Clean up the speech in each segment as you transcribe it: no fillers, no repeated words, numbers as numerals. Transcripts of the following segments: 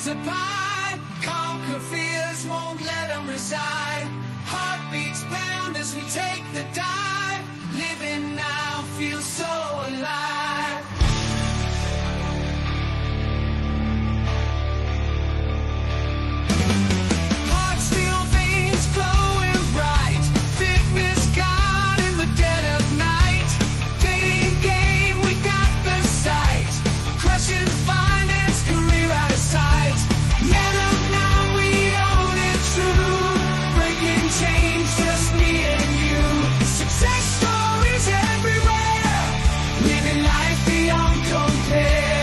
rise up high, conquer fears, won't let them reside. Heartbeats pound as we take the dive. Living now feels so alive. Heart steel veins glowing bright. Fitness gone in the dead of night. Dating game, we got the sight. Crushing finance, career out of sight. Man up now, we own it true. Breaking change, just me and you. Success stories everywhere. Living life beyond compare.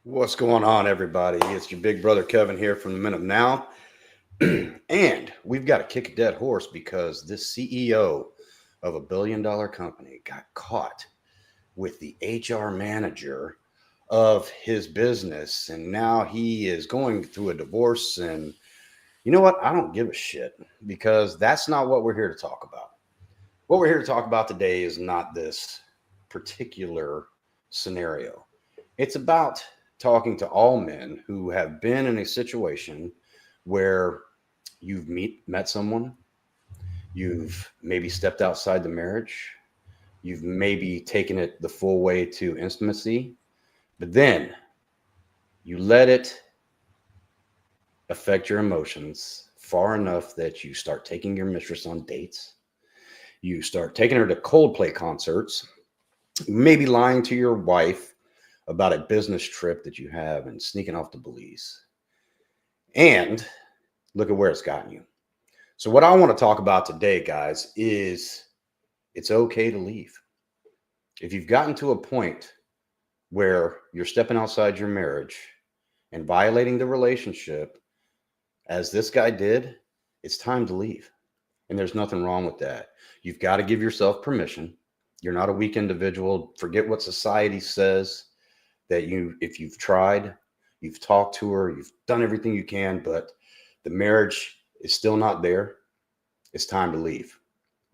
What's going on, everybody? It's your big brother Kevin here from the Minute Now. And we've got to kick a dead horse because this CEO of $1 billion company got caught with the HR manager of his business. And now he is going through a divorce. And you know what? I don't give a shit because that's not what we're here to talk about. What we're here to talk about today is not this particular scenario. It's about talking to all men who have been in a situation where you've met someone, you've maybe stepped outside the marriage, you've maybe taken it the full way to intimacy, but then you let it affect your emotions far enough that you start taking your mistress on dates, you start taking her to Coldplay concerts, maybe lying to your wife about a business trip that you have and sneaking off to Belize. And look at where it's gotten you. So what I want to talk about today, guys, is it's okay to leave. If you've gotten to a point where you're stepping outside your marriage and violating the relationship, as this guy did, it's time to leave. And there's nothing wrong with that. You've got to give yourself permission. You're not a weak individual. Forget what society says. That if you've tried, you've talked to her, you've done everything you can, but the marriage is still not there, it's time to leave.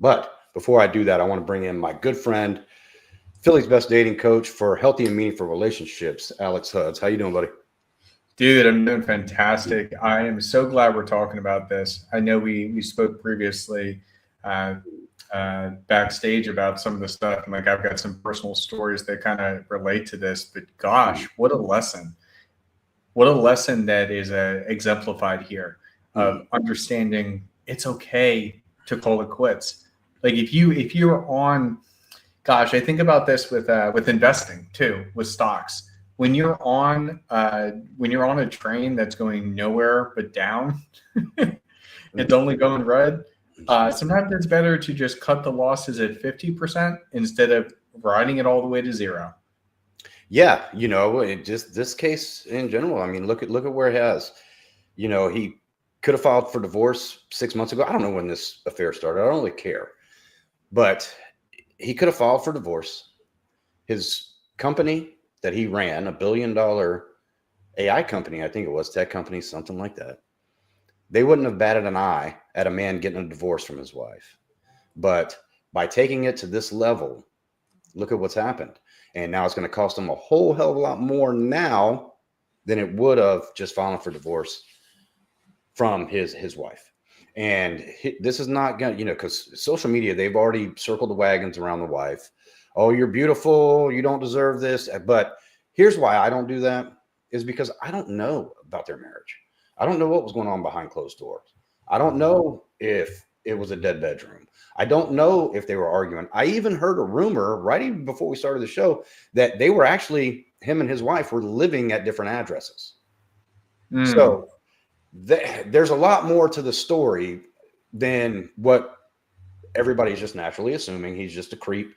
But before I do that, I want to bring in my good friend, Philly's best dating coach for healthy and meaningful relationships, Alex Hudds. How you doing, buddy? Dude, I'm doing fantastic. I am so glad we're talking about this. I know we spoke previously backstage about some of the stuff. And like, I've got some personal stories that kind of relate to this, but gosh, what a lesson that is exemplified here of understanding it's okay to call it quits. Like if you're on, gosh, I think about this with investing too, with stocks. When you're on a train that's going nowhere but down, it's only going red. Sometimes it's better to just cut the losses at 50% instead of riding it all the way to zero. Yeah, just this case in general. I mean, look at where it has. He could have filed for divorce 6 months ago. I don't know when this affair started. I don't really care. But he could have filed for divorce. His company that he ran, $1 billion AI company, I think it was, tech company, something like that. They wouldn't have batted an eye at a man getting a divorce from his wife. But by taking it to this level, look at what's happened. And now it's going to cost him a whole hell of a lot more now than it would have just filing for divorce from his wife. And this is not going to, because social media, they've already circled the wagons around the wife. Oh, you're beautiful. You don't deserve this. But here's why I don't do that is because I don't know about their marriage. I don't know what was going on behind closed doors. I don't know if it was a dead bedroom. I don't know if they were arguing. I even heard a rumor right even before we started the show that they were actually, him and his wife were living at different addresses. So there's a lot more to the story than what everybody's just naturally assuming. He's just a creep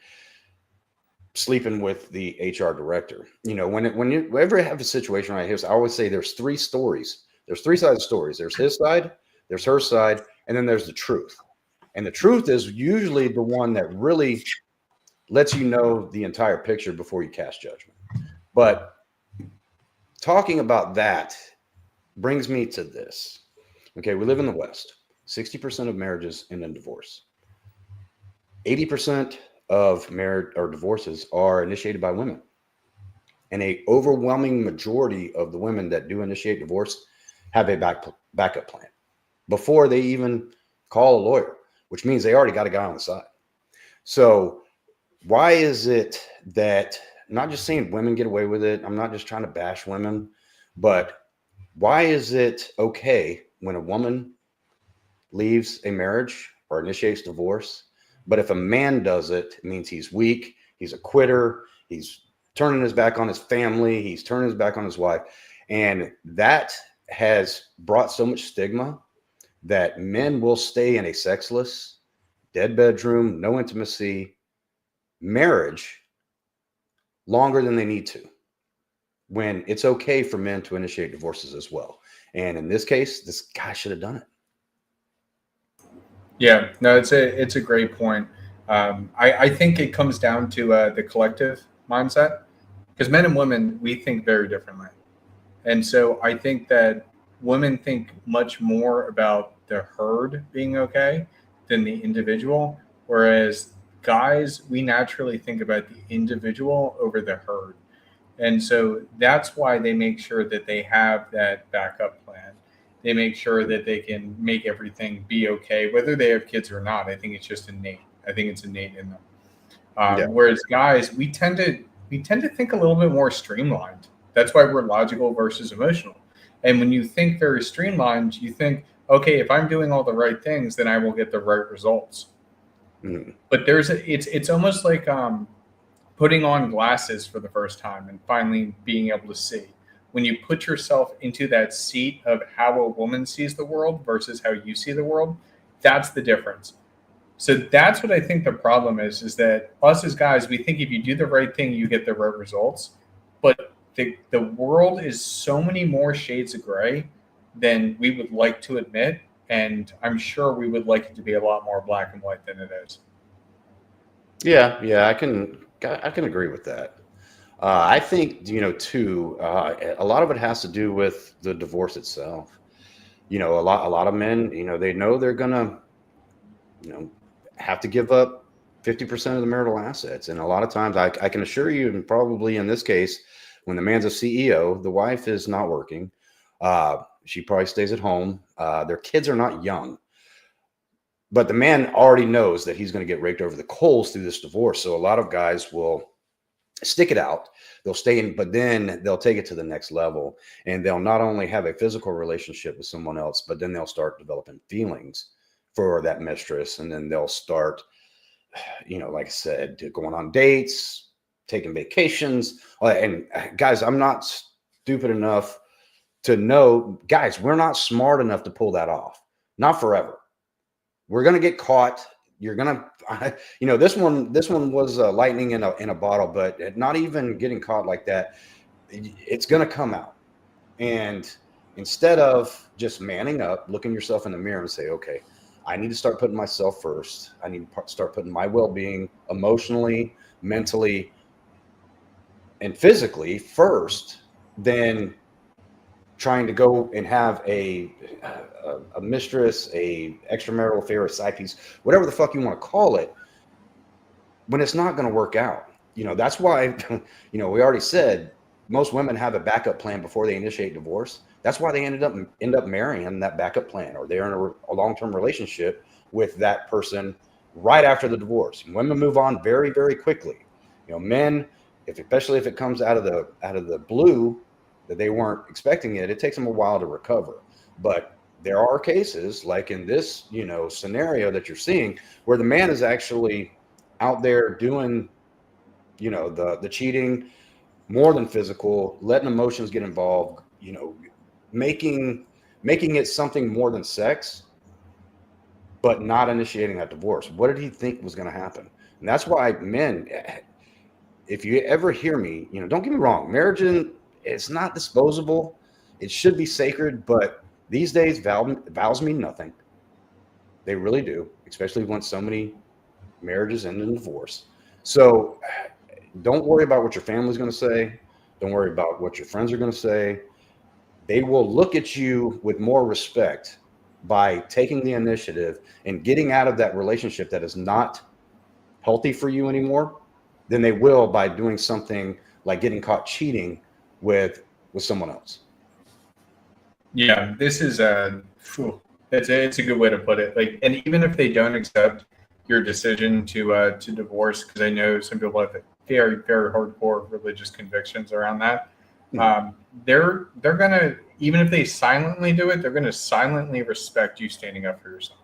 sleeping with the HR director. When you ever have a situation like this, I always say there's three stories. There's three sides of stories. There's his side, there's her side, and then there's the truth. And the truth is usually the one that really lets you know the entire picture before you cast judgment. But talking about that brings me to this. Okay, we live in the West. 60% of marriages end in divorce. 80% of marriage or divorces are initiated by women. And a overwhelming majority of the women that do initiate divorce have a backup plan before they even call a lawyer, which means they already got a guy on the side. So why is it that, not just saying women get away with it, I'm not just trying to bash women, but why is it okay when a woman leaves a marriage or initiates divorce, but if a man does it, it means he's weak, he's a quitter, he's turning his back on his family, he's turning his back on his wife. And that has brought so much stigma that men will stay in a sexless, dead bedroom, no intimacy marriage longer than they need to, when it's okay for men to initiate divorces as well. And in this case, this guy should have done it. Yeah, no, it's a great point. I think it comes down to the collective mindset, because men and women, we think very differently. And so I think that women think much more about the herd being okay than the individual, whereas guys, we naturally think about the individual over the herd. And so that's why they make sure that they have that backup plan. They make sure that they can make everything be okay, whether they have kids or not. I think it's just innate. I think it's innate in them. Whereas guys, we tend to think a little bit more streamlined. That's why we're logical versus emotional. And when you think very streamlined, you think, okay, if I'm doing all the right things, then I will get the right results. But it's almost like putting on glasses for the first time and finally being able to see. When you put yourself into that seat of how a woman sees the world versus how you see the world, that's the difference. So that's what I think the problem is that us as guys, we think if you do the right thing, you get the right results. But the world is so many more shades of gray than we would like to admit. And I'm sure we would like it to be a lot more black and white than it is. Yeah, I can agree with that. I think, too, a lot of it has to do with the divorce itself. A lot of men, they know they're gonna, have to give up 50% of the marital assets, and a lot of times, I can assure you, and probably in this case, when the man's a CEO, the wife is not working. She probably stays at home. Their kids are not young. But the man already knows that he's going to get raked over the coals through this divorce. So a lot of guys will stick it out. They'll stay in, but then they'll take it to the next level. And they'll not only have a physical relationship with someone else, but then they'll start developing feelings for that mistress. And then they'll start, like I said, going on dates, taking vacations. And guys, I'm not stupid enough to know, guys, we're not smart enough to pull that off. Not forever. We're going to get caught. You're going to, this one was lightning in a bottle, but not even getting caught like that. It's going to come out. And instead of just manning up, looking yourself in the mirror and say, okay, I need to start putting myself first. I need to start putting my well-being emotionally, mentally, and physically first, then trying to go and have a mistress, a extramarital affair, a side piece, whatever the fuck you want to call it, when it's not going to work out. That's why, we already said most women have a backup plan before they initiate divorce. That's why they end up marrying that backup plan, or they're in a long-term relationship with that person right after the divorce. Women move on very, very quickly. Men, especially if it comes out of the blue, that they weren't expecting it takes them a while to recover. But there are cases like in this, scenario that you're seeing where the man is actually out there doing, the cheating, more than physical, letting emotions get involved, making it something more than sex, but not initiating that divorce. What did he think was going to happen? And that's why men, if you ever hear me, don't get me wrong, marriage it's not disposable. It should be sacred, but these days vows mean nothing. They really do, especially when so many marriages end in divorce. So don't worry about what your family's going to say. Don't worry about what your friends are going to say. They will look at you with more respect by taking the initiative and getting out of that relationship that is not healthy for you anymore than they will by doing something like getting caught cheating with someone else. Yeah, this is it's a good way to put it. Like, and even if they don't accept your decision to divorce, because I know some people have very very hardcore religious convictions around that. They're gonna, even if they silently do it, they're gonna silently respect you standing up for yourself.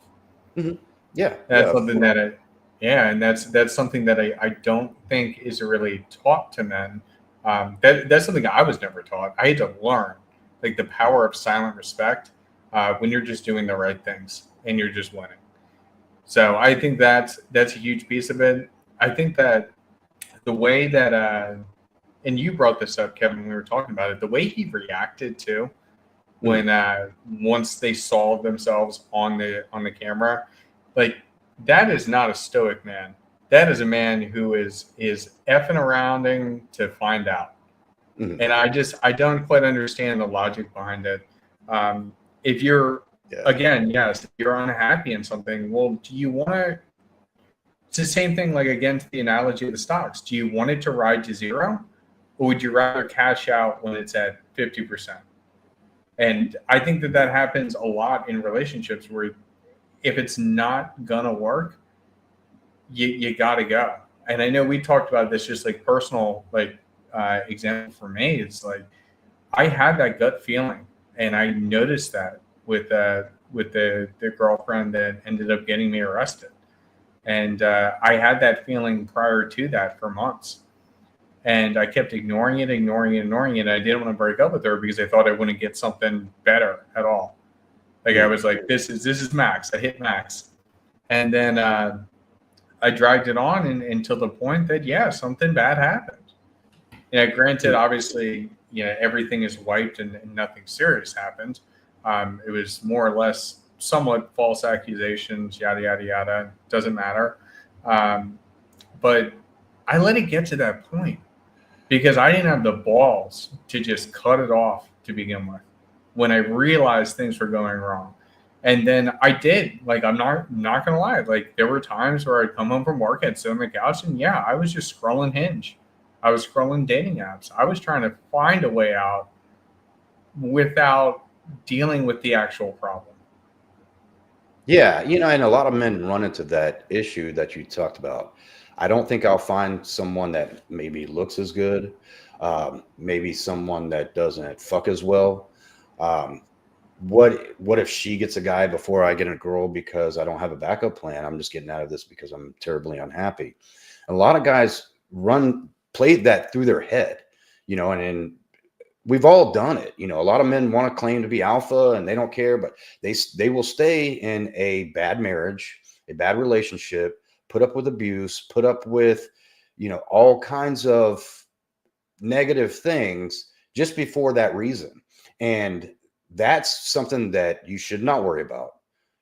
Yeah, That's something that and that's something that I don't think is really taught to men. That's something I was never taught. I had to learn, like, the power of silent respect when you're just doing the right things and you're just winning. So I think that's a huge piece of it. I think that the way that and you brought this up, Kevin, when we were talking about it, the way he reacted to when once they saw themselves on the camera, like, that is not a stoic man. That is a man who is effing arounding to find out. And I don't quite understand the logic behind it. If you're again, yes, if you're unhappy in something, well, do you want to? It's the same thing. Like, again, to the analogy of the stocks, do you want it to ride to zero, or would you rather cash out when it's at 50%? And I think that happens a lot in relationships where if it's not gonna work, you gotta go. And I know we talked about this, just like personal, like example for me. It's like, I had that gut feeling, and I noticed that with the girlfriend that ended up getting me arrested, and I had that feeling prior to that for months, and I kept ignoring it. I didn't want to break up with her because I thought I wouldn't get something better at all. Like, I was like, this is max. I hit max, and then I dragged it on until the point that something bad happened. Yeah, granted, obviously, everything is wiped and nothing serious happened. It was more or less somewhat false accusations, yada yada yada. Doesn't matter. But I let it get to that point because I didn't have the balls to just cut it off to begin with when I realized things were going wrong. And then I did. Like, I'm not gonna lie. Like, there were times where I'd come home from work, I'd sit on the couch, and I was just scrolling Hinge. I was scrolling dating apps. I was trying to find a way out without dealing with the actual problem. Yeah, and a lot of men run into that issue that you talked about. I don't think I'll find someone that maybe looks as good, maybe someone that doesn't fuck as well. What if she gets a guy before I get a girl because I don't have a backup plan? I'm just getting out of this because I'm terribly unhappy. And a lot of guys play that through their head, and we've all done it. A lot of men want to claim to be alpha and they don't care, but they will stay in a bad marriage, a bad relationship, put up with abuse, put up with, all kinds of negative things just before that reason. And that's something that you should not worry about.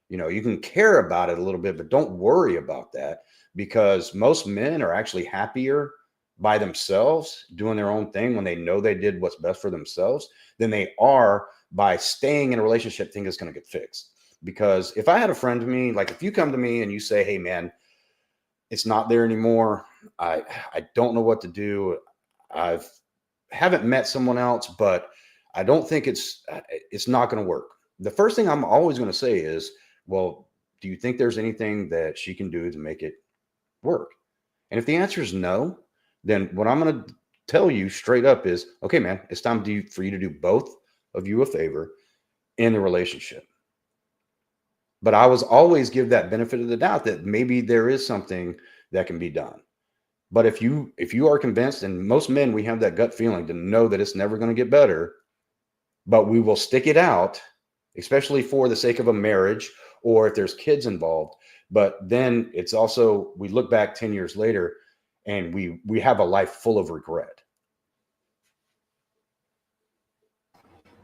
You can care about it a little bit, but don't worry about that, because most men are actually happier by themselves doing their own thing when they know they did what's best for themselves than they are by staying in a relationship thinking it's going to get fixed. Because if I had a friend to me, like, if you come to me and you say, hey man, it's not there anymore, I don't know what to do, haven't met someone else, but I don't think it's not going to work. The first thing I'm always going to say is, well, do you think there's anything that she can do to make it work? And if the answer is no, then what I'm going to tell you straight up is, okay, man, it's time for you to do both of you a favor in the relationship. But I was always give that benefit of the doubt that maybe there is something that can be done. But if you are convinced, and most men, we have that gut feeling to know that it's never going to get better, but we will stick it out, especially for the sake of a marriage or if there's kids involved. But then it's also, we look back 10 years later and we have a life full of regret.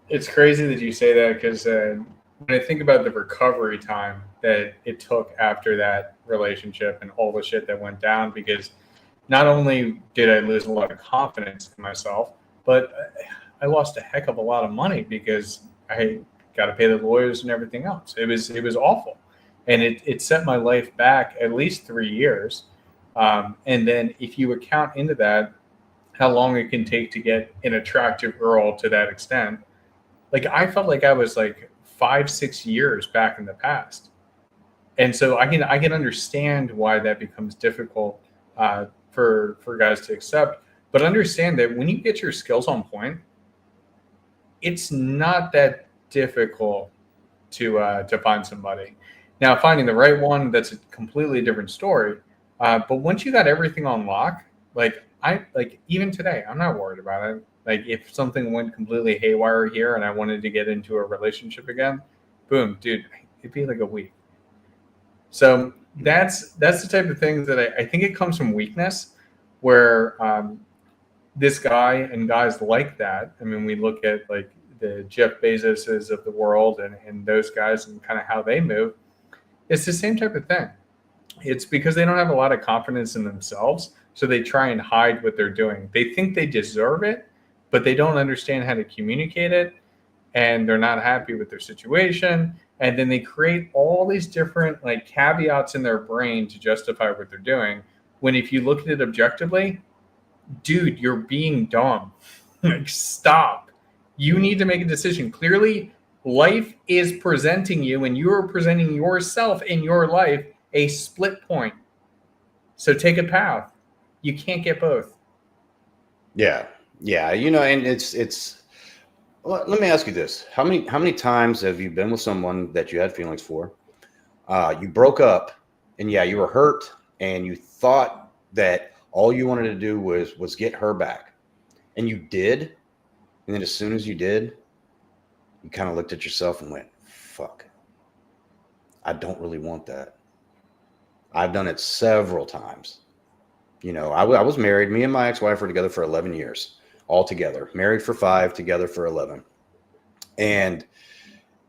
It's crazy that you say that, because when I think about the recovery time that it took after that relationship and all the shit that went down, because not only did I lose a lot of confidence in myself, but I lost a heck of a lot of money because I got to pay the lawyers and everything else. It was awful, and it set my life back at least 3 years. And then if you account into that how long it can take to get an attractive girl to that extent, like I felt like I was like 5, 6 years back in the past, and so I can understand why that becomes difficult for guys to accept. But understand that when you get your skills on point, it's not that difficult to find somebody. Now, finding the right one, that's a completely different story. But once you got everything on lock, like even today, I'm not worried about it. Like if something went completely haywire here and I wanted to get into a relationship again, boom, dude, it'd be like a week. So that's the type of things that I think it comes from weakness, where this guy and guys like that. I mean, we look at like the Jeff Bezoses of the world and those guys and kind of how they move. It's the same type of thing. It's because they don't have a lot of confidence in themselves. So they try and hide what they're doing. They think they deserve it, but they don't understand how to communicate it. And they're not happy with their situation. And then they create all these different like caveats in their brain to justify what they're doing. When if you look at it objectively, dude, you're being dumb. Like, stop. You need to make a decision. Clearly, life is presenting you, and you are presenting yourself in your life a split point. So take a path. You can't get both. Yeah. Yeah. And it's, well, let me ask you this. How many times have you been with someone that you had feelings for? You broke up and yeah, you were hurt and you thought that all you wanted to do was get her back, and you did. And then as soon as you did, you kind of looked at yourself and went, fuck, I don't really want that. I've done it several times. I was married. Me and my ex-wife were together for 11 years, all together, married for 5, together for 11. And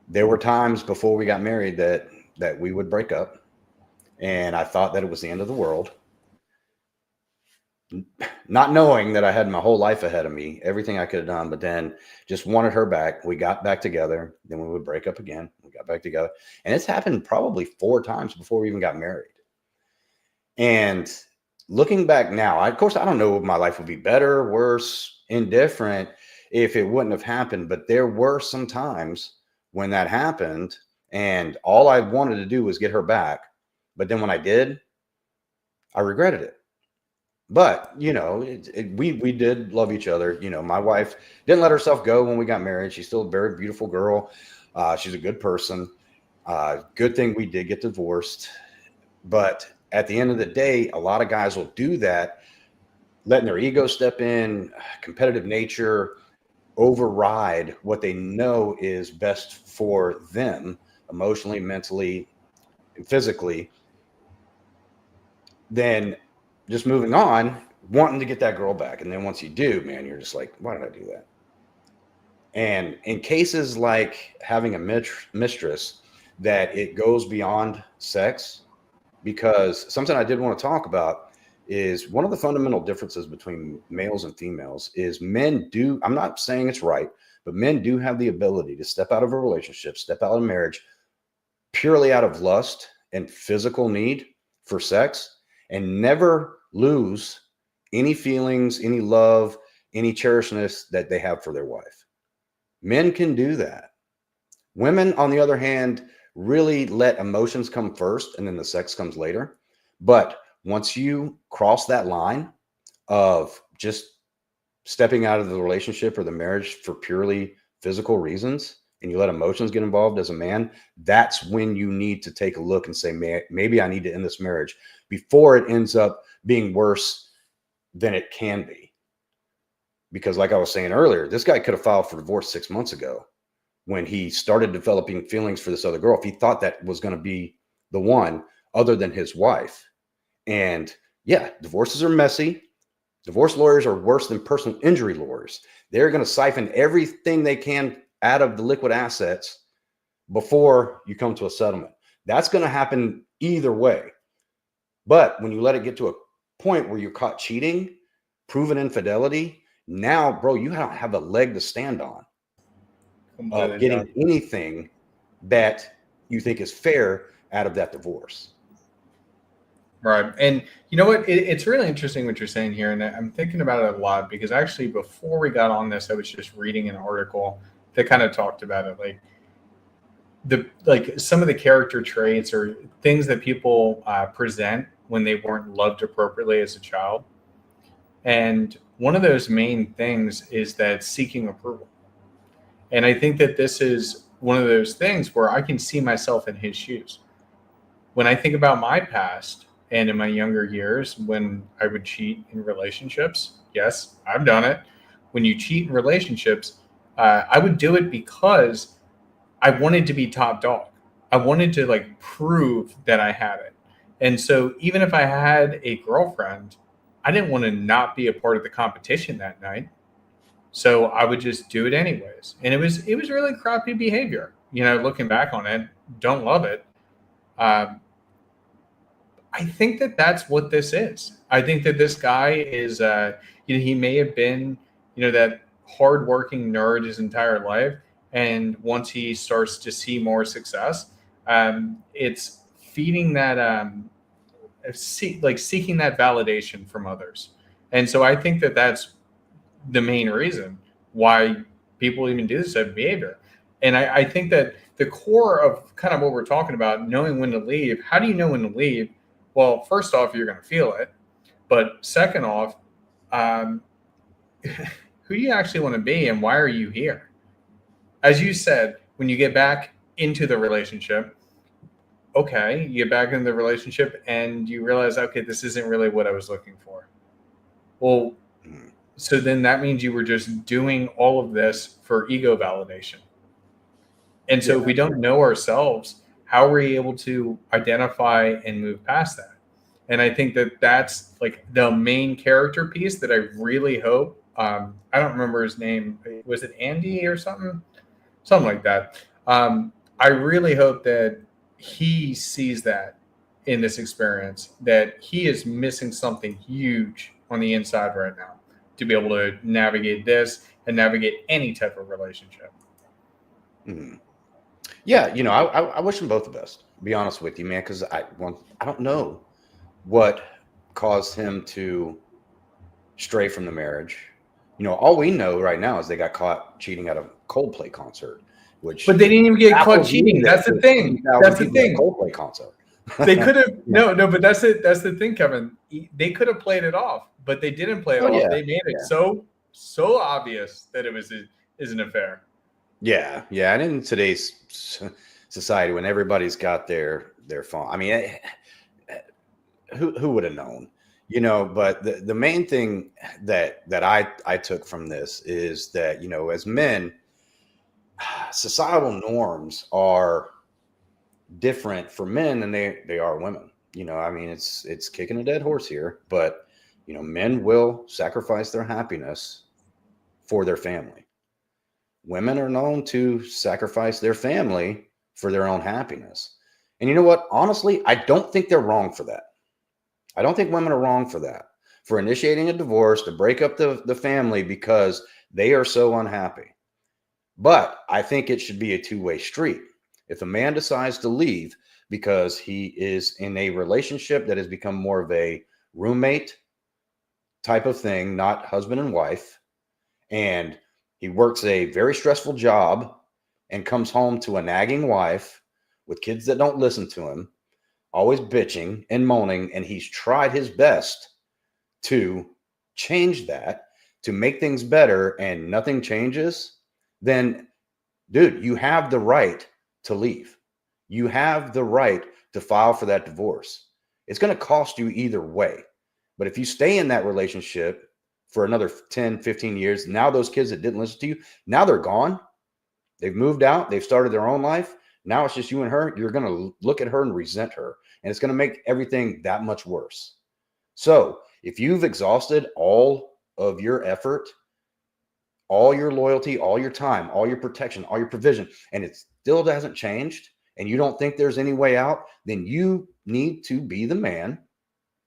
there were times before we got married that we would break up. And I thought that it was the end of the world, not knowing that I had my whole life ahead of me, everything I could have done, but then just wanted her back. We got back together. Then we would break up again. We got back together. And it's happened probably 4 times before we even got married. And looking back now, of course, I don't know if my life would be better, worse, indifferent if it wouldn't have happened. But there were some times when that happened and all I wanted to do was get her back. But then when I did, I regretted it. But, we did love each other. My wife didn't let herself go when we got married. She's still a very beautiful girl. She's a good person. Good thing we did get divorced. But at the end of the day, a lot of guys will do that, letting their ego step in, competitive nature, override what they know is best for them emotionally, mentally, and physically. Then just moving on, wanting to get that girl back. And then once you do, man, you're just like, why did I do that? And in cases like having a mistress, that it goes beyond sex, because something I did want to talk about is one of the fundamental differences between males and females is men do, I'm not saying it's right, but men do have the ability to step out of a relationship, step out of marriage purely out of lust and physical need for sex, and never lose any feelings, any love, any cherishedness that they have for their wife. Men can do that. Women, on the other hand, really let emotions come first and then the sex comes later. But once you cross that line of just stepping out of the relationship or the marriage for purely physical reasons, and you let emotions get involved as a man, that's when you need to take a look and say, maybe I need to end this marriage before it ends up being worse than it can be. Because like I was saying earlier, this guy could have filed for divorce 6 months ago when he started developing feelings for this other girl, if he thought that was going to be the one other than his wife. And yeah, divorces are messy. Divorce lawyers are worse than personal injury lawyers. They're going to siphon everything they can out of the liquid assets before you come to a settlement. That's going to happen either way. But when you let it get to a point where you're caught cheating, proven infidelity, Now, bro, you don't have a leg to stand on of Completely getting done. anything that you think is fair out of that divorce. Right. And you know what? It's really interesting what you're saying here. And I'm thinking about it a lot because actually, before we got on this, I was just reading an article that kind of talked about it. Like some of the character traits or things that people present when they weren't loved appropriately as a child. And one of those main things is that seeking approval. And I think that this is one of those things where I can see myself in his shoes. When I think about my past and in my younger years, when I would cheat in relationships, yes, I've done it. When you cheat in relationships, I would do it because I wanted to be top dog. I wanted to like prove that I had it. And so even if I had a girlfriend, I didn't want to not be a part of the competition that night. So I would just do it anyways. And it was really crappy behavior. Looking back on it, don't love it. Um, I think that that's what this is. I think that this guy is, he may have been, that hardworking nerd his entire life. And once he starts to see more success, it's feeding that, seeking that validation from others. And so I think that that's the main reason why people even do this type of behavior. And I think that the core of kind of what we're talking about, knowing when to leave, how do you know when to leave? Well, first off, you're going to feel it. But second off, um, who do you actually want to be and why are you here? As you said, when you get back into the relationship, okay, you get back into the relationship and you realize, okay, this isn't really what I was looking for. Well, so then that means you were just doing all of this for ego validation. And so if we don't know ourselves, how are we able to identify and move past that? And I think that that's like the main character piece that I really hope. I don't remember his name. Was it Andy or something? Something like that. I really hope that he sees that in this experience, that he is missing something huge on the inside right now to be able to navigate this and navigate any type of relationship. Mm-hmm. Yeah, I wish them both the best. To be honest with you, man, because I don't know what caused him to stray from the marriage. All we know right now is they got caught cheating at a Coldplay concert, which But they didn't even get caught cheating. That's the thing. That's the thing. Coldplay concert. They could have no, but that's it. That's the thing, Kevin. They could have played it off, but they didn't play it off. Yeah, they made it so obvious that it is an affair. Yeah, and in today's society, when everybody's got their phone, I mean, who would have known? But the main thing that I took from this is that as men, societal norms are different for men than they are women. I mean, it's kicking a dead horse here, but men will sacrifice their happiness for their family. Women are known to sacrifice their family for their own happiness. And you know what? Honestly, I don't think they're wrong for that. I don't think women are wrong for that, for initiating a divorce to break up the family because they are so unhappy. But I think it should be a two-way street. If a man decides to leave because he is in a relationship that has become more of a roommate type of thing, not husband and wife, and he works a very stressful job and comes home to a nagging wife with kids that don't listen to him, always bitching and moaning, and he's tried his best to change that, to make things better, and nothing changes, then, dude, you have the right to leave. You have the right to file for that divorce. It's going to cost you either way. But if you stay in that relationship for another 10, 15 years, now those kids that didn't listen to you, now they're gone. They've moved out. They've started their own life. Now it's just you and her. You're going to look at her and resent her. And it's going to make everything that much worse. So if you've exhausted all of your effort, all your loyalty, all your time, all your protection, all your provision, and it still hasn't changed, and you don't think there's any way out, then you need to be the man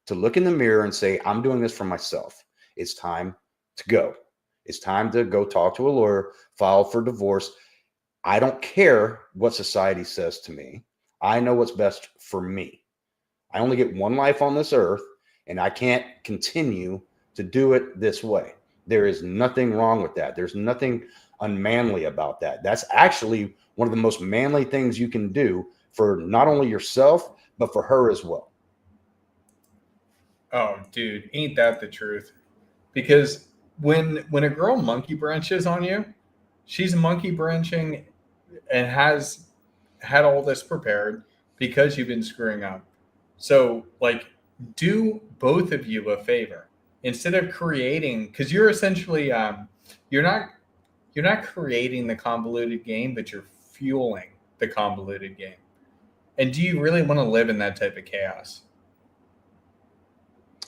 to look in the mirror and say, I'm doing this for myself. It's time to go. It's time to go talk to a lawyer, file for divorce. I don't care what society says to me. I know what's best for me. I only get one life on this earth, and I can't continue to do it this way. There is nothing wrong with that. There's nothing unmanly about that. That's actually one of the most manly things you can do for not only yourself, but for her as well. Oh, dude, ain't that the truth? Because when a girl monkey branches on you, she's monkey branching and has had all this prepared because you've been screwing up. So, like, do both of you a favor instead of creating, because you're essentially you're not creating the convoluted game, but you're fueling the convoluted game. And do you really want to live in that type of chaos?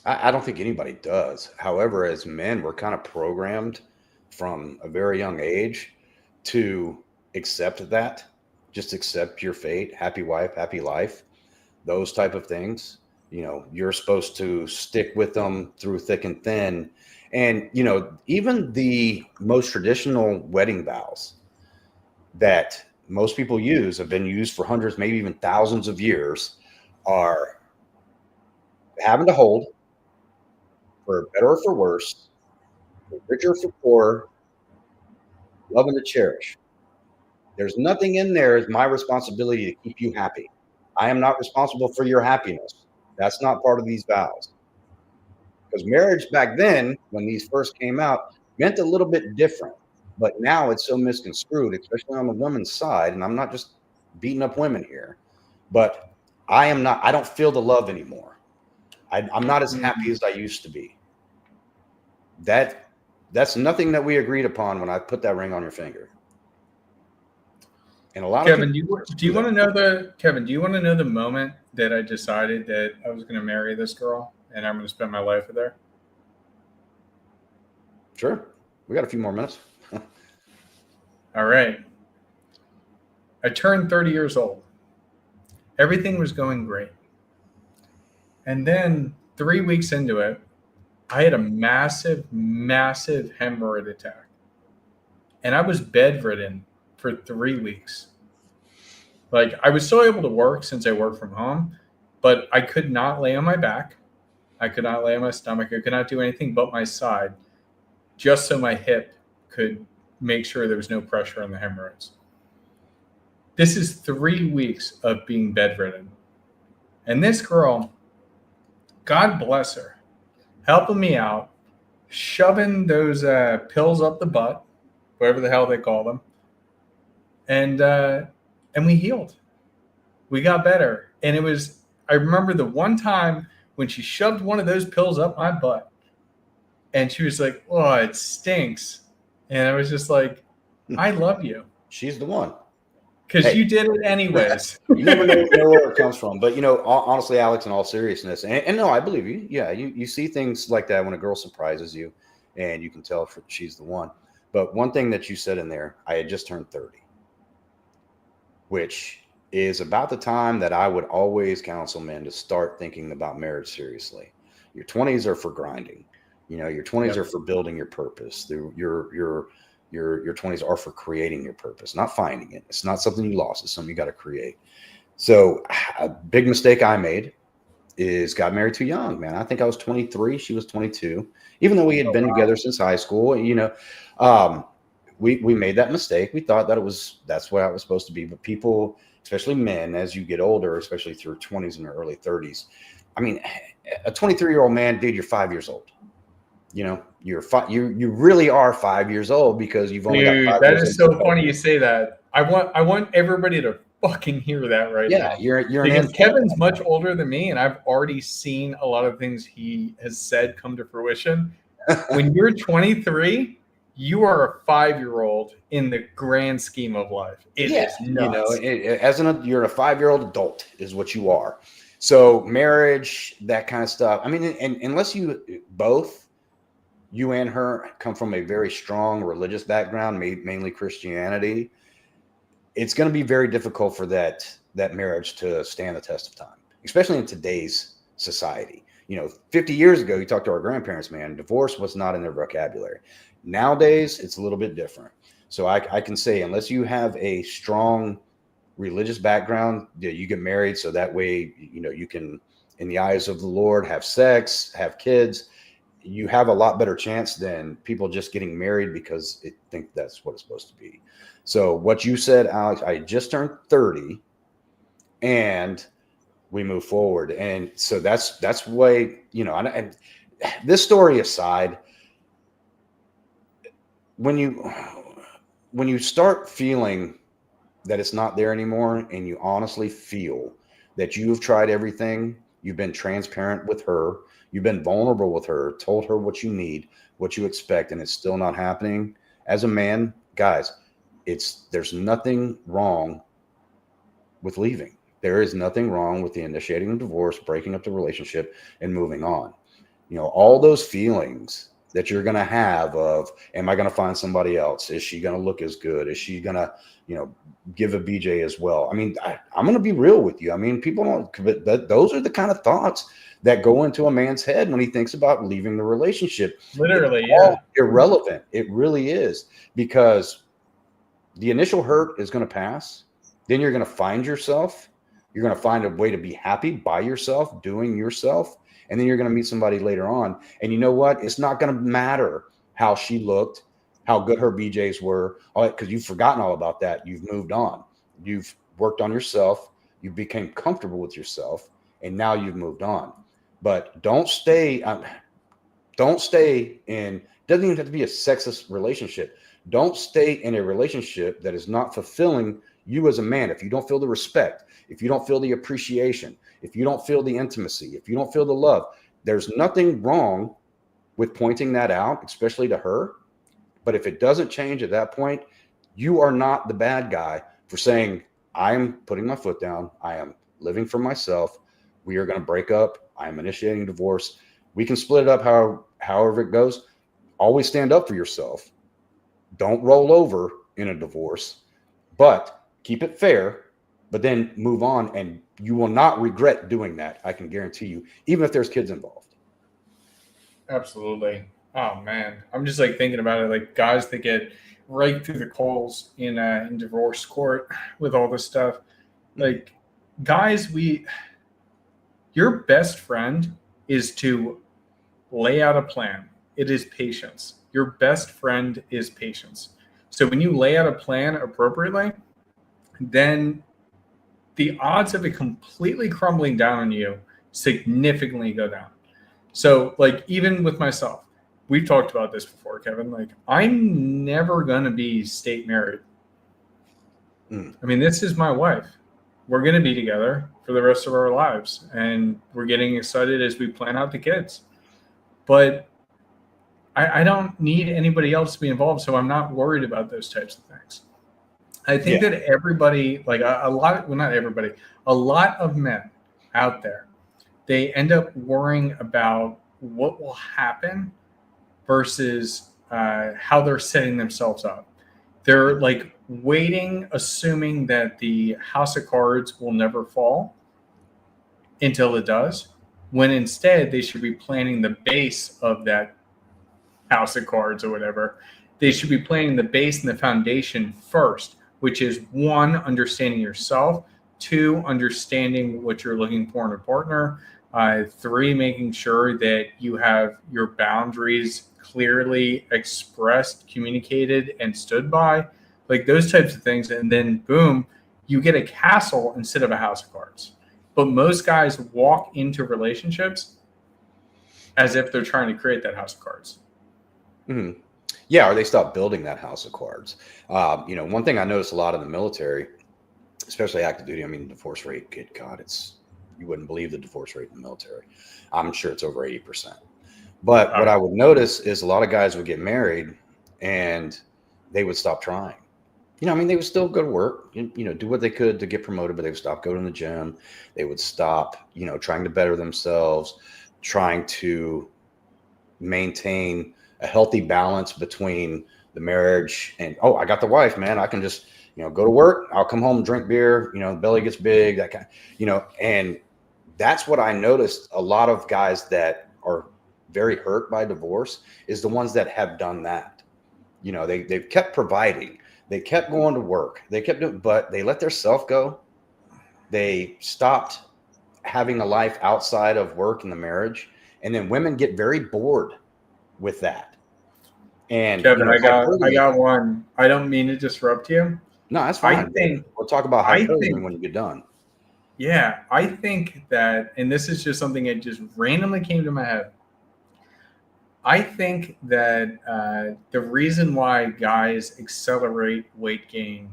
I don't think anybody does. However, as men, we're kind of programmed from a very young age to accept that. Just accept your fate. Happy wife, happy life. Those type of things. You know, you're supposed to stick with them through thick and thin. And, you know, even the most traditional wedding vows that most people use, have been used for hundreds, maybe even thousands of years, are having to hold, for better or for worse, for richer or for poorer, love and to cherish. There's nothing in there as my responsibility to keep you happy. I am not responsible for your happiness. That's not part of these vows. Because marriage back then, when these first came out, meant a little bit different. But now it's so misconstrued, especially on the woman's side. And I'm not just beating up women here, but I don't feel the love anymore. I'm not as happy as I used to be. That's nothing that we agreed upon when I put that ring on your finger. And a lot Kevin, of do you want to know the moment that I decided that I was going to marry this girl and I'm going to spend my life with her? Sure. We got a few more minutes. All right. I turned 30 years old. Everything was going great. And then 3 weeks into it, I had a massive, massive hemorrhoid attack. And I was bedridden for 3 weeks. Like, I was still able to work since I work from home, but I could not lay on my back. I could not lay on my stomach. I could not do anything but my side, just so my hip could make sure there was no pressure on the hemorrhoids. This is 3 weeks of being bedridden. And this girl, God bless her, helping me out, shoving those pills up the butt, whatever the hell they call them, and we healed. We got better. And I remember the one time when she shoved one of those pills up my butt, and she was like, "Oh, it stinks." And I was just like, "I love you." She's the one. Because you did it anyways. You never know where it comes from. But, you know, honestly, Alex, in all seriousness, and no, I believe you. Yeah, you see things like that when a girl surprises you, and you can tell if she's the one. But one thing that you said in there, I had just turned 30, which is about the time that I would always counsel men to start thinking about marriage seriously. Your 20s are for grinding. You know, your 20s are for building your purpose. Your 20s are for creating your purpose, not finding it. It's not something you lost. It's something you got to create. So a big mistake I made is got married too young, man. I think I was 23. She was 22. Even though we had been together since high school, you know, we made that mistake. We thought that that's what I was supposed to be. But people, especially men, as you get older, especially through 20s and early 30s, I mean, a 23-year-old man, dude, you're 5 years old. You know, you really are 5 years old because you've only got 5 years. That is so funny you say that. I want everybody to fucking hear that right now. Yeah, you're because Kevin's much older than me, and I've already seen a lot of things he has said come to fruition. When you're 23, you are a 5-year-old in the grand scheme of life. It is nuts. You know, you're a 5-year-old adult is what you are. So marriage, that kind of stuff. I mean, and unless you and her come from a very strong religious background, mainly Christianity, it's going to be very difficult for that marriage to stand the test of time, especially in today's society. You know, 50 years ago, you talk to our grandparents, man, divorce was not in their vocabulary. Nowadays, it's a little bit different. So I can say, unless you have a strong religious background, you get married so that way, you can, in the eyes of the Lord, have sex, have kids. You have a lot better chance than people just getting married because they think that's what it's supposed to be. So what you said, Alex, I just turned 30 and we move forward. And so that's way, and this story aside, when you start feeling that it's not there anymore, and you honestly feel that you've tried everything, you've been transparent with her, you've been vulnerable with her, told her what you need, what you expect, and it's still not happening. As a man, guys, there's nothing wrong with leaving. There is nothing wrong with the initiating a divorce, breaking up the relationship, and moving on. All those feelings that you're going to have of, am I going to find somebody else? Is she going to look as good? Is she going to, give a BJ as well? I mean, I'm going to be real with you. I mean, people don't, but those are the kind of thoughts that go into a man's head when he thinks about leaving the relationship. Literally, it's all yeah. irrelevant. It really is, because the initial hurt is going to pass. Then you're going to find yourself. You're going to find a way to be happy by yourself, doing yourself. And then you're going to meet somebody later on. And you know what? It's not going to matter how she looked, how good her BJs were, because you've forgotten all about that. You've moved on. You've worked on yourself. You became comfortable with yourself. And now you've moved on. But don't stay in, doesn't even have to be a sexist relationship. Don't stay in a relationship that is not fulfilling you as a man. If you don't feel the respect, if you don't feel the appreciation, if you don't feel the intimacy, if you don't feel the love, there's nothing wrong with pointing that out, especially to her. But if it doesn't change at that point, you are not the bad guy for saying, I'm putting my foot down. I am living for myself. We are going to break up. I'm initiating divorce. We can split it up however it goes. Always stand up for yourself. Don't roll over in a divorce, but keep it fair, but then move on, and you will not regret doing that. I can guarantee you, even if there's kids involved. Absolutely. Oh man, I'm just like thinking about it, like guys that get right through the coals in divorce court with all this stuff. Like guys, your best friend is to lay out a plan. It is patience. Your best friend is patience. So when you lay out a plan appropriately, then the odds of it completely crumbling down on you significantly go down. So like even with myself, we've talked about this before, Kevin, like I'm never going to be state married. I mean, this is my wife. We're going to be together for the rest of our lives, and we're getting excited as we plan out the kids. But I don't need anybody else to be involved, so I'm not worried about those types of things. I think that everybody, like a lot, well, not everybody, a lot of men out there, they end up worrying about what will happen versus how they're setting themselves up. They're like waiting, assuming that the house of cards will never fall until it does, when instead they should be planning the base of that house of cards or whatever. They should be planning the base and the foundation first, which is 1, understanding yourself, 2, understanding what you're looking for in a partner, 3, making sure that you have your boundaries clearly expressed, communicated, and stood by, like those types of things. And then boom, you get a castle instead of a house of cards. But most guys walk into relationships as if they're trying to create that house of cards. Mm-hmm. Yeah, or they stop building that house of cards. One thing I noticed a lot in the military, especially active duty, I mean, divorce rate, good God, you wouldn't believe the divorce rate in the military. I'm sure it's over 80%. But what I would notice is a lot of guys would get married and they would stop trying. They would still go to work, do what they could to get promoted, but they would stop going to the gym. They would stop, trying to better themselves, trying to maintain a healthy balance between the marriage and, I got the wife, man. I can just, go to work. I'll come home, drink beer, belly gets big, that kind, and that's what I noticed. A lot of guys that are very hurt by divorce is the ones that have done that. You know, they've kept providing. They kept going to work. They kept doing, but they let their self go. They stopped having a life outside of work and the marriage. And then women get very bored with that. And you Kevin, know, I hypergamy. got one. I don't mean to disrupt you. No, that's I fine. think We'll talk about I hypergamy think when you get done. yeah, I think that, and this is just something that just randomly came to my head. I think that the reason why guys accelerate weight gain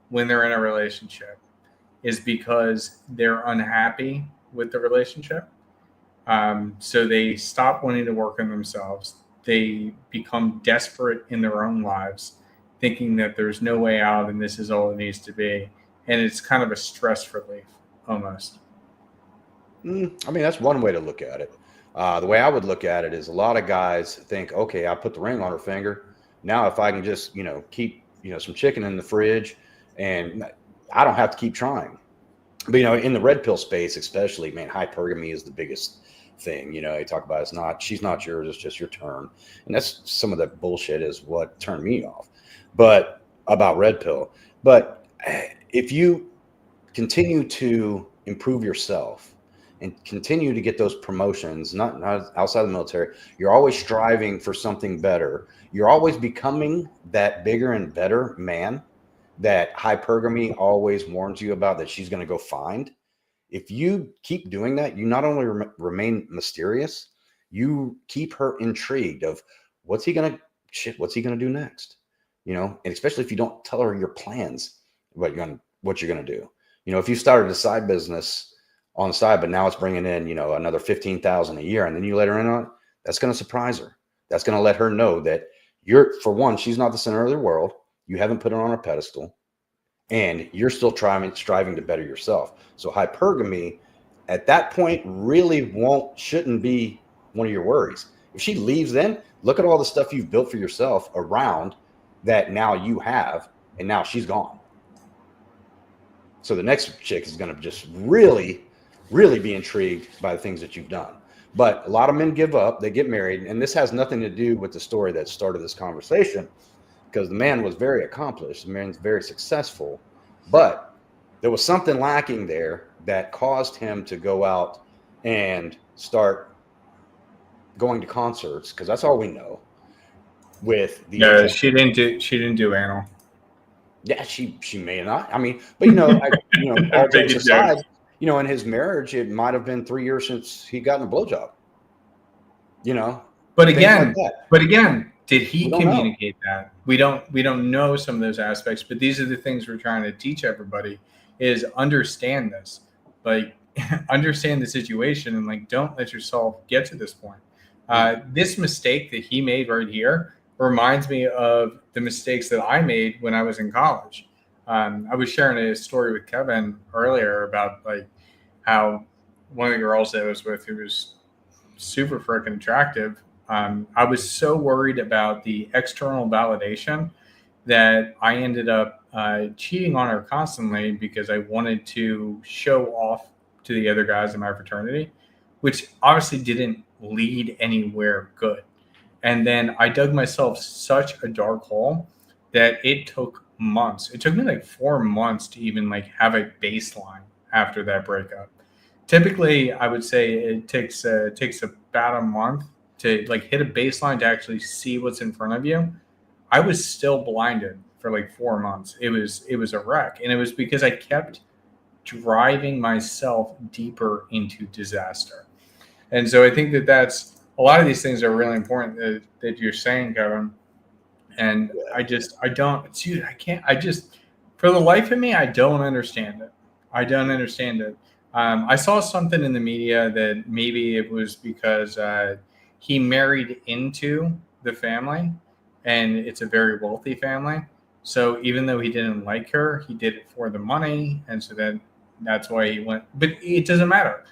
when they're in a relationship is because they're unhappy with the relationship. So they stop wanting to work on themselves. They become desperate in their own lives, thinking that there's no way out and this is all it needs to be. And it's kind of a stress relief almost. I mean, that's one way to look at it. The way I would look at it is a lot of guys think, okay, I put the ring on her finger. Now, if I can just, you know, keep, you know, some chicken in the fridge and I don't have to keep trying. But, you know, in the red pill space, especially, man, hypergamy is the biggest thing. You know, you talk about she's not yours, it's just your turn. And that's some of that bullshit is what turned me off. But about red pill. But if you continue to improve yourself and continue to get those promotions, not outside the military, you're always striving for something better. You're always becoming that bigger and better man that hypergamy always warns you about that she's going to go find. If you keep doing that, you not only remain mysterious, you keep her intrigued of what's he going to do next, you know, and especially if you don't tell her your plans, what you're going to do. You know, if you started a side business on the side, but now it's bringing in, you know, another 15,000 a year, and then you let her in on it, that's going to surprise her. That's going to let her know that for one, she's not the center of the world. You haven't put her on a pedestal, and you're still striving to better yourself. So hypergamy at that point really shouldn't be one of your worries. If she leaves, then look at all the stuff you've built for yourself around that now you have, and now she's gone. So the next chick is going to just really, really be intrigued by the things that you've done. But a lot of men give up, they get married, and this has nothing to do with the story that started this conversation, because the man was very accomplished, the man's very successful, but there was something lacking there that caused him to go out and start going to concerts, because that's all we know. With the No, she didn't do anal. Yeah, she may not. I mean, but you know, all jokes Making aside, jokes. you know, in his marriage, it might have been 3 years since he gotten a blowjob. You know, But things like again, that. did We he don't know. communicate that? We don't know some of those aspects, but these are the things we're trying to teach everybody is understand this. Like understand the situation and like don't let yourself get to this point. This mistake that he made right here reminds me of the mistakes that I made when I was in college. I was sharing a story with Kevin earlier about like how one of the girls that I was with who was super freaking attractive. I was so worried about the external validation that I ended up cheating on her constantly because I wanted to show off to the other guys in my fraternity, which obviously didn't lead anywhere good. And then I dug myself such a dark hole that it took months. It took me like 4 months to even like have a baseline after that breakup. Typically, I would say it takes about a month to like hit a baseline to actually see what's in front of you. I was still blinded for like 4 months. It was a wreck, and it was because I kept driving myself deeper into disaster. And so I think that that's a lot of these things are really important that you're saying, Kevin. And I don't, dude, I can't, I just, for the life of me, I don't understand it. I don't understand it. I saw something in the media that maybe it was because he married into the family and it's a very wealthy family. So even though he didn't like her, he did it for the money. And so that's why he went, but it doesn't matter.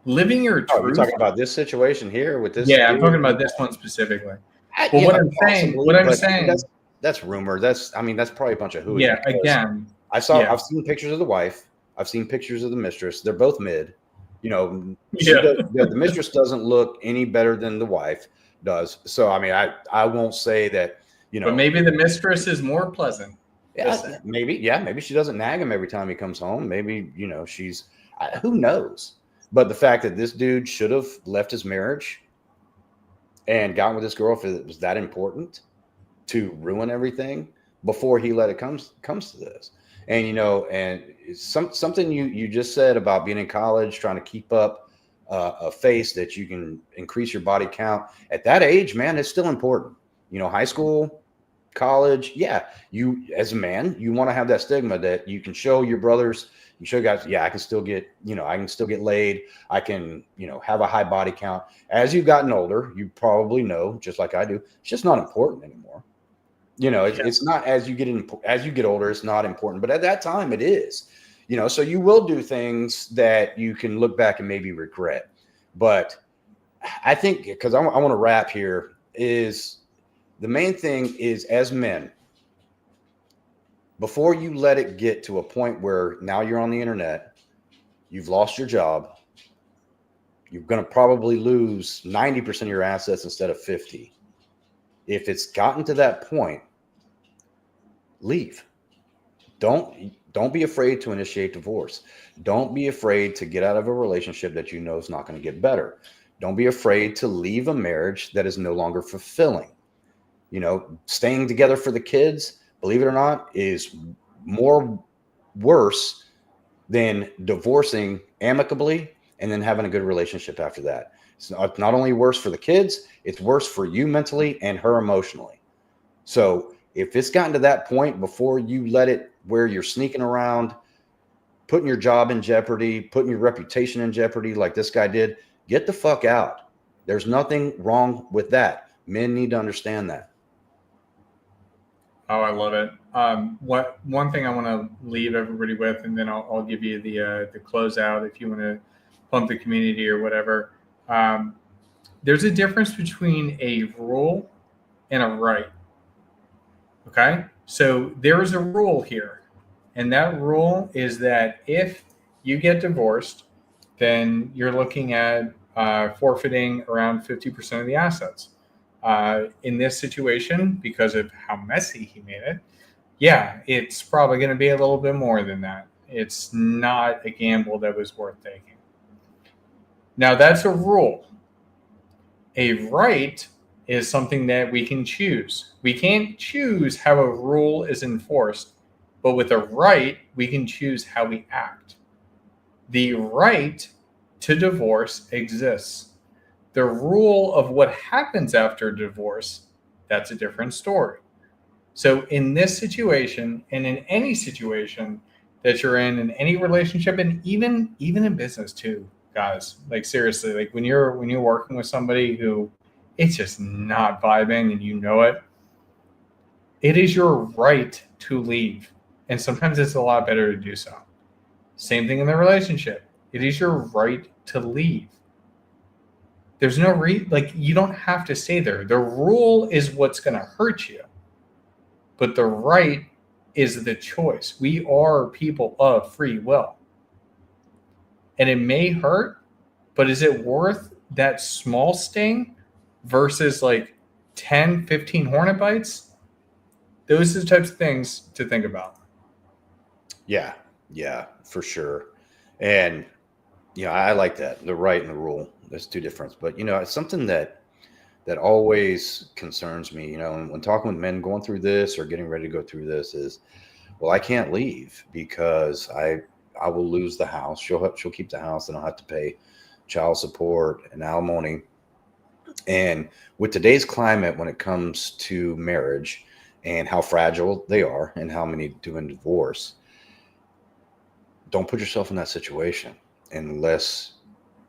Living your Oh, you're truth. talking about this situation here with this Yeah, I'm dude? talking about this one specifically. But Yeah, what I'm saying, possibly, but saying, that's rumor. That's probably a bunch of hooey. yeah, Because again, I've seen pictures of the wife. I've seen pictures of the mistress. They're both mid. You know, yeah. the mistress doesn't look any better than the wife does. So I mean, I won't say that But maybe the mistress is more pleasant. Yeah, maybe she doesn't nag him every time he comes home. Maybe, she's, who knows? But the fact that this dude should have left his marriage and gotten with this girl if it was that important to ruin everything before he let it comes to this. And, and something you just said about being in college, trying to keep up a face that you can increase your body count at that age, man, it's still important. High school, college, yeah, you as a man, you want to have that stigma that you can show your brothers, you show guys, yeah, I can still get laid, I can, have a high body count. As you've gotten older, you probably know, just like I do, it's just not important anymore. It's not, as you get older, it's not important, but at that time it is. So you will do things that you can look back and maybe regret. But I think, because I want to wrap here, is the main thing is, as men, before you let it get to a point where now you're on the internet, you've lost your job, you're going to probably lose 90% of your assets instead of 50. If it's gotten to that point, leave. Don't be afraid to initiate divorce. Don't be afraid to get out of a relationship that is not going to get better. Don't be afraid to leave a marriage that is no longer fulfilling. Staying together for the kids, believe it or not, is worse than divorcing amicably and then having a good relationship after that. It's not only worse for the kids, it's worse for you mentally and her emotionally. So if it's gotten to that point, before you let it where you're sneaking around, putting your job in jeopardy, putting your reputation in jeopardy like this guy did, get the fuck out. There's nothing wrong with that. Men need to understand that. Oh, I love it. One thing I want to leave everybody with, and then I'll give you the closeout if you want to pump the community or whatever. There's a difference between a rule and a right. Okay, so there is a rule here, and that rule is that if you get divorced, then you're looking at forfeiting around 50% of the assets. In this situation, because of how messy he made it, yeah, it's probably going to be a little bit more than that. It's not a gamble that was worth taking. Now, that's a rule. A right is something that we can choose. We can't choose how a rule is enforced, but with a right, we can choose how we act. The right to divorce exists. The rule of what happens after divorce, that's a different story. So in this situation, and in any situation that you're in any relationship, and even in business too, guys, like seriously, like when you're working with somebody who it's just not vibing and it is your right to leave. And sometimes it's a lot better to do so. Same thing in the relationship. It is your right to leave. There's no you don't have to stay there. The rule is what's going to hurt you. But the right is the choice. We are people of free will. And it may hurt, but is it worth that small sting versus like 10, 15 hornet bites? Those are the types of things to think about. Yeah, for sure. And I like that. The right and the rule. There's two differences. But it's something that always concerns me, when talking with men going through this or getting ready to go through this is, well, I can't leave because I will lose the house. She'll keep the house and I'll have to pay child support and alimony. And with today's climate, when it comes to marriage and how fragile they are and how many do in divorce, don't put yourself in that situation unless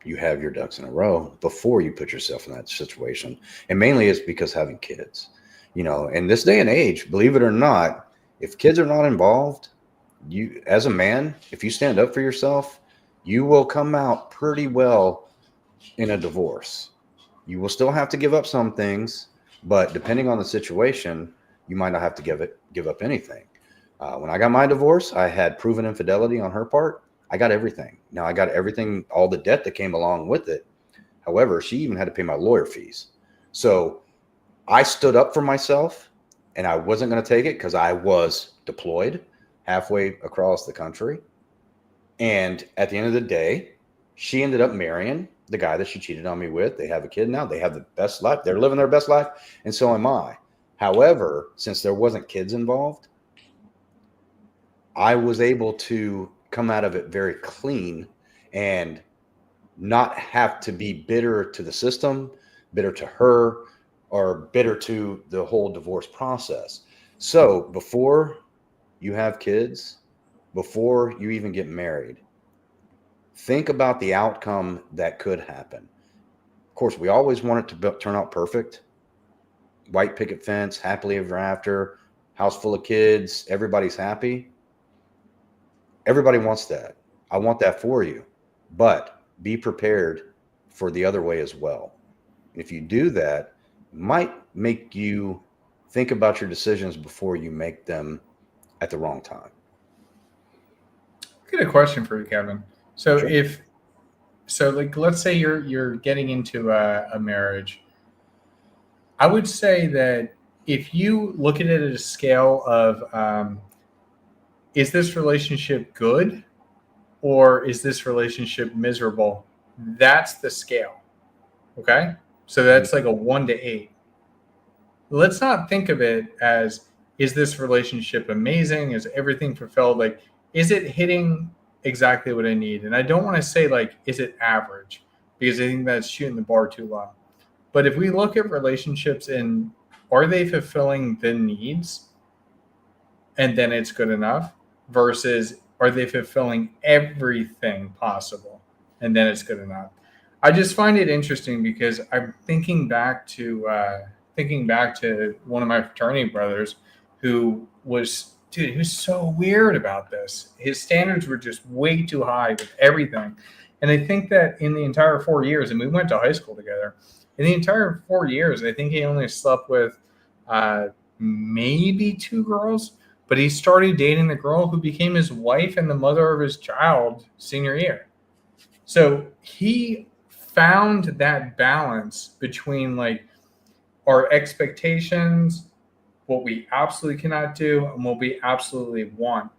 you have your ducks in a row before you put yourself in that situation. And mainly it's because having kids, in this day and age, believe it or not, if kids are not involved, you, as a man, if you stand up for yourself, you will come out pretty well in a divorce. You will still have to give up some things, but depending on the situation, you might not have to give up anything. When I got my divorce, I had proven infidelity on her part. I got everything. Now I got everything, all the debt that came along with it. However, she even had to pay my lawyer fees. So I stood up for myself and I wasn't going to take it because I was deployed halfway across the country. And at the end of the day, she ended up marrying the guy that she cheated on me with. They have a kid now. They have the best life. They're living their best life. And so am I. However, since there wasn't kids involved, I was able to come out of it very clean and not have to be bitter to the system, bitter to her, or bitter to the whole divorce process. So before you have kids, before you even get married, think about the outcome that could happen. Of course, we always want it to turn out perfect. White picket fence, happily ever after, house full of kids, everybody's happy. Everybody wants that. I want that for you. But be prepared for the other way as well. If you do that, it might make you think about your decisions before you make them at the wrong time. I've got a question for you, Kevin. So Sure. like, let's say you're getting into a marriage. I would say that if you look at it at a scale of, is this relationship good or is this relationship miserable? That's the scale. Okay. So that's like a 1 to 8. Let's not think of it as, is this relationship amazing? Is everything fulfilled? Like, is it hitting exactly what I need? And I don't want to say like, is it average? Because I think that's shooting the bar too low. But if we look at relationships and are they fulfilling the needs and then it's good enough, versus are they fulfilling everything possible and then it's good enough? I just find it interesting because I'm thinking back to one of my fraternity brothers who was, dude, he was so weird about this. His standards were just way too high with everything. And I think that in the entire 4 years, and we went to high school together, in the entire 4 years, I think he only slept with maybe 2 girls, but he started dating the girl who became his wife and the mother of his child senior year. So he found that balance between like our expectations, what we absolutely cannot do, and what we absolutely want.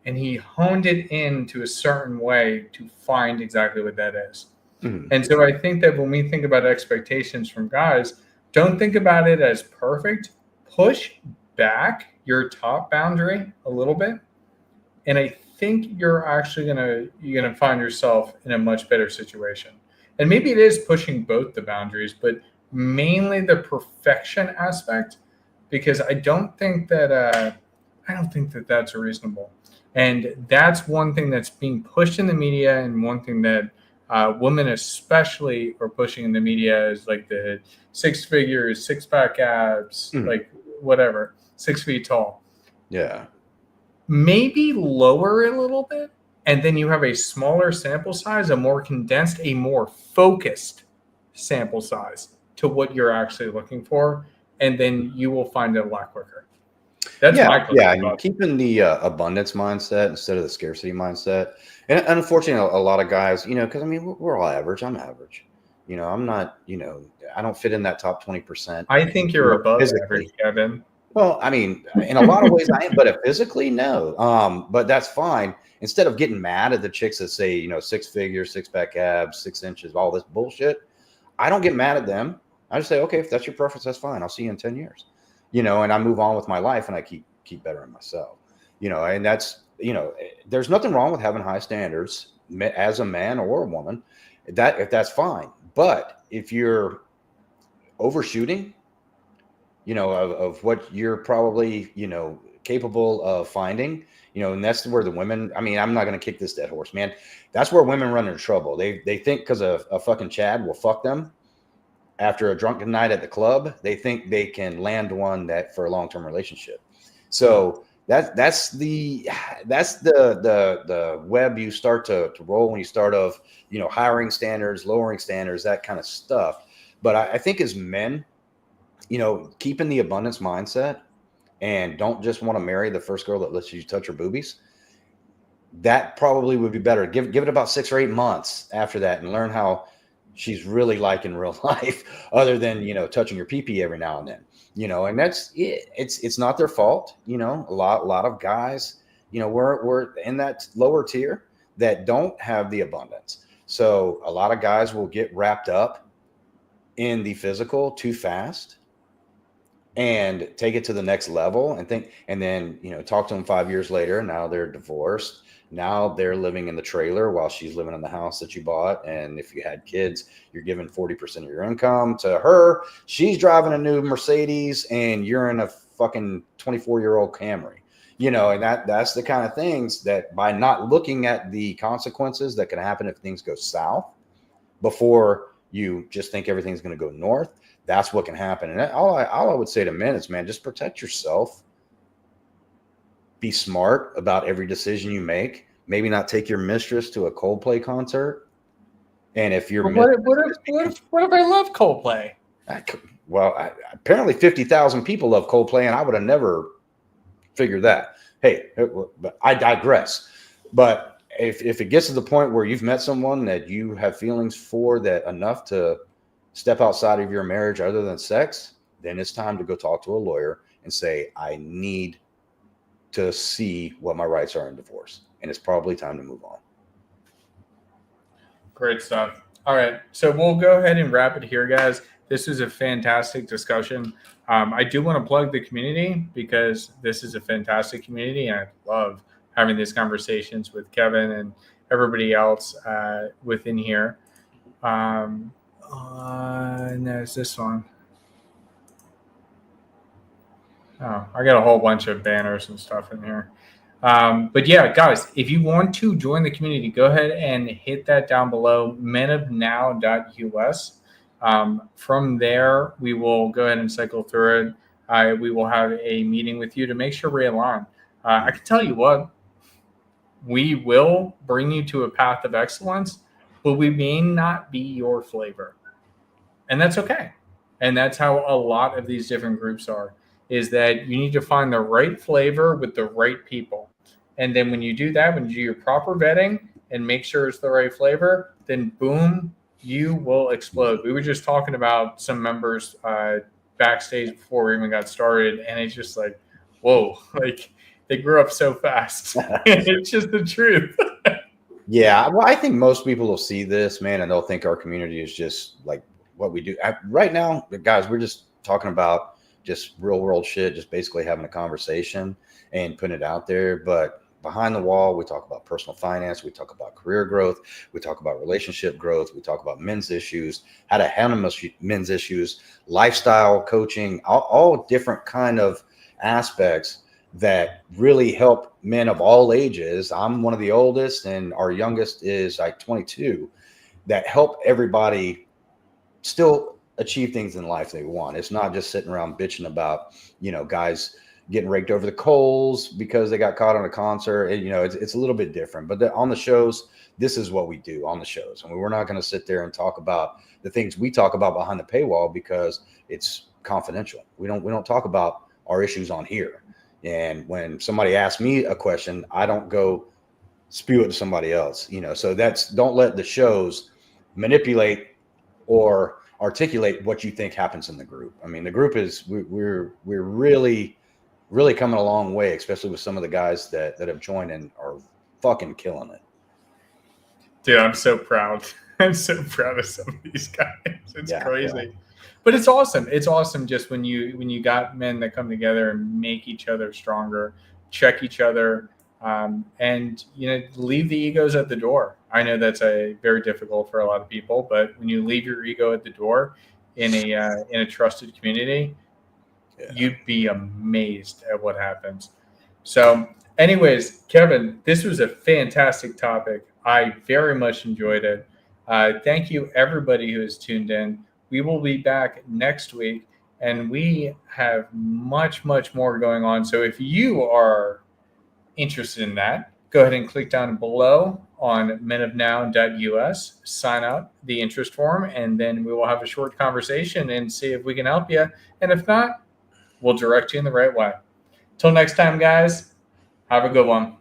And he honed it into a certain way to find exactly what that is. Mhm. And so I think that when we think about expectations from guys, don't think about it as perfect. Push back your top boundary a little bit. And I think you're actually gonna find yourself in a much better situation. And maybe it is pushing both the boundaries, but mainly the perfection aspect, because I don't think that that's reasonable. And that's one thing that's being pushed in the media, and one thing that women especially are pushing in the media is like the 6 figures, 6-pack abs, Mhm. like whatever, 6 feet tall. Yeah. Maybe lower a little bit, and then you have a smaller sample size, a more condensed, a more focused sample size to what you're actually looking for, and then you will find it a lot quicker. That's my Yeah. closing And thoughts. keeping the abundance mindset instead of the scarcity mindset. And unfortunately, a lot of guys, because I mean, we're all average. I'm average. I'm not, I don't fit in that top 20%, I think you're above average, physically. Kevin. Well, I mean, in a lot of ways I am, but physically, no. But that's fine. Instead of getting mad at the chicks that say, 6 figures, 6-pack abs, 6 inches, all this bullshit, I don't get mad at them. I just say, okay, if that's your preference, that's fine. I'll see you in 10 years. And I move on with my life and I keep bettering myself. And that's, there's nothing wrong with having high standards as a man or a woman. If that's fine. But if you're overshooting, of what you're probably, capable of finding, and that's where the women, I mean, I'm not going to kick this dead horse, man. That's where women run into trouble. They think because a fucking Chad will fuck them after a drunken night at the club, they think they can land one that for a long-term relationship. So that's the web you start to roll when you start of, hiring standards, lowering standards, that kind of stuff. But I think as men, keeping the abundance mindset and don't just want to marry the first girl that lets you touch her boobies. That probably would be better. Give it about 6 or 8 months after that and learn how she's really like in real life, other than, touching your pee-pee every now and then. And that's it. It's not their fault. A lot of guys, we're in that lower tier that don't have the abundance. So a lot of guys will get wrapped up in the physical too fast and take it to the next level and then talk to them 5 years later. Now they're divorced. Now they're living in the trailer while she's living in the house that you bought. And if you had kids, you're giving 40% of your income to her. She's driving a new Mercedes and you're in a fucking 24-year-old Camry. And that's the kind of things that, by not looking at the consequences that can happen if things go south before you just think everything's going to go north, that's what can happen. And all I would say to men is, man, just protect yourself. Be smart about every decision you make. Maybe not take your mistress to a Coldplay concert. And if you're what if I love Coldplay? Apparently 50,000 people love Coldplay, and I would have never figured that. Hey, but I digress. But if it gets to the point where you've met someone that you have feelings for, that enough to step outside of your marriage other than sex, then it's time to go talk to a lawyer and say, I need to see what my rights are in divorce. And it's probably time to move on. Great stuff. All right. So we'll go ahead and wrap it here, guys. This was a fantastic discussion. I do want to plug the community because this is a fantastic community. And I love having these conversations with Kevin and everybody else within here. And there's this one. Oh, I got a whole bunch of banners and stuff in here. But yeah, guys, if you want to join the community, go ahead and hit that down below, menofnow.us. From there, we will go ahead and cycle through it. We will have a meeting with you to make sure we're aligned. I can tell you what, we will bring you to a path of excellence, but we may not be your flavor. And that's okay. And that's how a lot of these different groups are, is that you need to find the right flavor with the right people. And then when you do that, when you do your proper vetting and make sure it's the right flavor, then boom, you will explode. We were just talking about some members backstage before we even got started, and it's just like, whoa, like they grew up so fast. It's just the truth. Yeah, well, I think most people will see this, man, and they'll think our community is just like what we do. Right now, guys, we're just talking about just real world shit, just basically having a conversation and putting it out there. But behind the wall, we talk about personal finance, we talk about career growth, we talk about relationship growth, we talk about men's issues, how to handle men's issues, lifestyle coaching, all different kind of aspects that really help men of all ages. I'm one of the oldest, and our youngest is like 22, that help everybody still achieve things in life they want. It's not just sitting around bitching about, guys getting raked over the coals because they got caught on a concert. And, it's a little bit different. But on the shows, this is what we do on the shows. I mean, we're not going to sit there and talk about the things we talk about behind the paywall because it's confidential. We don't talk about our issues on here. And when somebody asks me a question, I don't go spew it to somebody else. So don't let the shows manipulate or articulate what you think happens in the group. I mean, the group is, we're really, really coming a long way, especially with some of the guys that have joined and are fucking killing it. Dude, I'm so proud. I'm so proud of some of these guys. It's crazy. Yeah. But it's awesome. It's awesome just when you got men that come together and make each other stronger, check each other, and leave the egos at the door. I know that's very difficult for a lot of people, but when you leave your ego at the door in a trusted community, you'd be amazed at what happens. So anyways, Kevin, this was a fantastic topic. I very much enjoyed it. Thank you everybody who has tuned in. We will be back next week, and we have much, much more going on. So if you are interested in that, go ahead and click down below on menofnow.us, sign up the interest form, and then we will have a short conversation and see if we can help you. And if not, we'll direct you in the right way. Till next time, guys, have a good one.